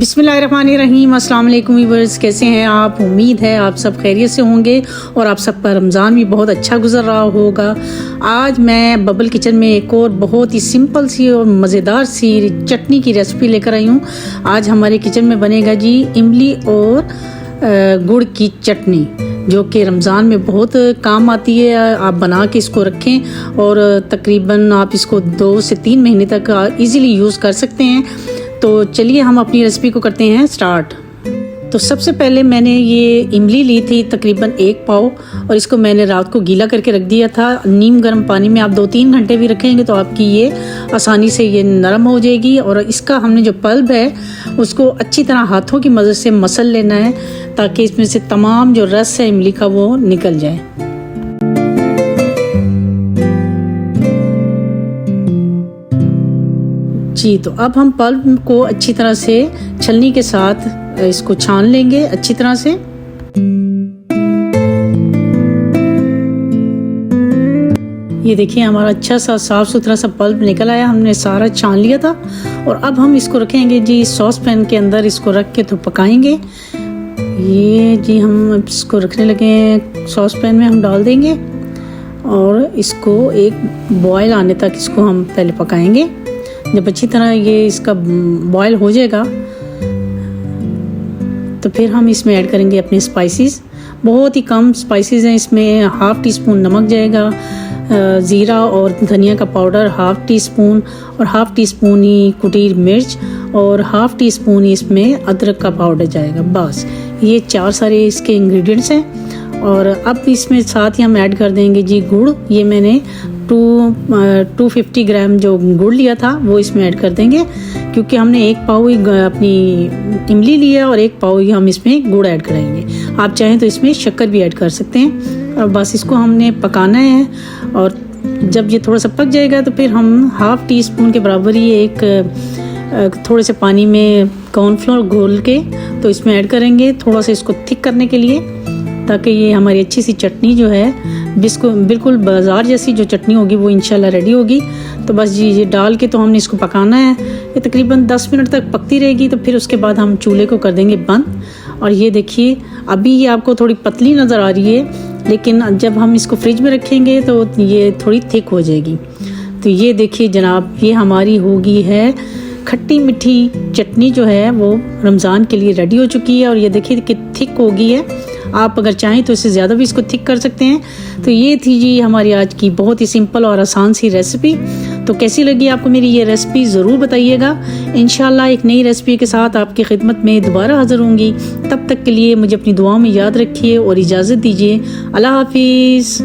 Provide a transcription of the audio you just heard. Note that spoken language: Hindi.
बिस्मिल्लाहिर्रहमानिर्रहीम। अस्सलाम वालेकुम व्यूअर्स, कैसे हैं आप? उम्मीद है आप सब खैरियत से होंगे और आप सब का रमज़ान भी बहुत अच्छा गुजर रहा होगा। आज मैं बबल किचन में एक और बहुत ही सिंपल सी और मज़ेदार सी चटनी की रेसिपी लेकर आई हूँ। आज हमारे किचन में बनेगा जी इमली और गुड़ की चटनी, जो कि रमज़ान में बहुत काम आती है। आप बना के इसको रखें और तकरीबन आप इसको 2 से 3 महीने तक इजीली यूज़ कर सकते हैं। तो चलिए हम अपनी रेसिपी को करते हैं स्टार्ट। तो सबसे पहले मैंने ये इमली ली थी तकरीबन 1 पाव, और इसको मैंने रात को गीला करके रख दिया था। नीम गर्म पानी में आप 2-3 घंटे भी रखेंगे तो आपकी ये आसानी से ये नरम हो जाएगी। और इसका हमने जो पल्प है उसको अच्छी तरह हाथों की मदद से मसल लेना है, ताकि इसमें से तमाम जो रस है इमली का वो निकल जाए। जी, तो अब हम पल्प को अच्छी तरह से छलनी के साथ इसको छान लेंगे अच्छी तरह से। ये देखिए हमारा अच्छा सा साफ सुथरा सा पल्प निकल आया, हमने सारा छान लिया था। और अब हम इसको रखेंगे जी सॉस पैन के अंदर, इसको रख के तो पकाएंगे। ये जी हम इसको रखने लगे, सॉस पैन में हम डाल देंगे और इसको एक बॉयल आने तक इसको हम पहले पकाएंगे। जब अच्छी तरह ये इसका बॉयल हो जाएगा तो फिर हम इसमें ऐड करेंगे अपने स्पाइसेस। बहुत ही कम स्पाइसेस हैं इसमें। 1/2 टीस्पून नमक जाएगा, ज़ीरा और धनिया का पाउडर 1/2 टीस्पून, और 1/2 टीस्पून ही कुटी मिर्च, और 1/2 टीस्पून इसमें अदरक का पाउडर जाएगा। बस ये 4 सारे इसके इंग्रेडिएंट्स हैं। और अब इसमें साथ ही हम ऐड कर देंगे जी गुड़। ये मैंने 250 ग्राम जो गुड़ लिया था वो इसमें ऐड कर देंगे, क्योंकि हमने 1 पाव ही अपनी इमली लिया और 1 पाव ही हम इसमें गुड़ ऐड करेंगे। आप चाहें तो इसमें शक्कर भी ऐड कर सकते हैं। और बस इसको हमने पकाना है, और जब ये थोड़ा सा पक जाएगा तो फिर हम 1/2 टीस्पून के बराबर ही एक थोड़े से पानी में कॉर्नफ्लोर घोल के तो इसमें ऐड करेंगे, थोड़ा सा इसको थिक करने के लिए, ताकि ये हमारी अच्छी सी चटनी जो है बिल्कुल बाज़ार जैसी जो चटनी होगी वो इंशाल्लाह रेडी होगी। तो बस जी ये डाल के तो हमने इसको पकाना है। ये तकरीबन 10 मिनट तक पकती रहेगी। तो फिर उसके बाद हम चूल्हे को कर देंगे बंद। और ये देखिए अभी ये आपको थोड़ी पतली नज़र आ रही है, लेकिन जब हम इसको फ्रिज में रखेंगे तो ये थोड़ी थिक हो जाएगी। तो ये देखिए जनाब, ये हमारी होगी है खट्टी मीठी चटनी जो है वो रमज़ान के लिए रेडी हो चुकी है। और ये देखिए कि थिक हो गई है। आप अगर चाहें तो इससे ज़्यादा भी इसको थिक कर सकते हैं। तो ये थी जी हमारी आज की बहुत ही सिंपल और आसान सी रेसिपी। तो कैसी लगी आपको मेरी ये रेसिपी ज़रूर बताइएगा। इंशाल्लाह एक नई रेसिपी के साथ आपकी खिदमत में दोबारा हाज़िर होंगी। तब तक के लिए मुझे अपनी दुआओं में याद रखिए और इजाज़त दीजिए। अल्लाह हाफिज़।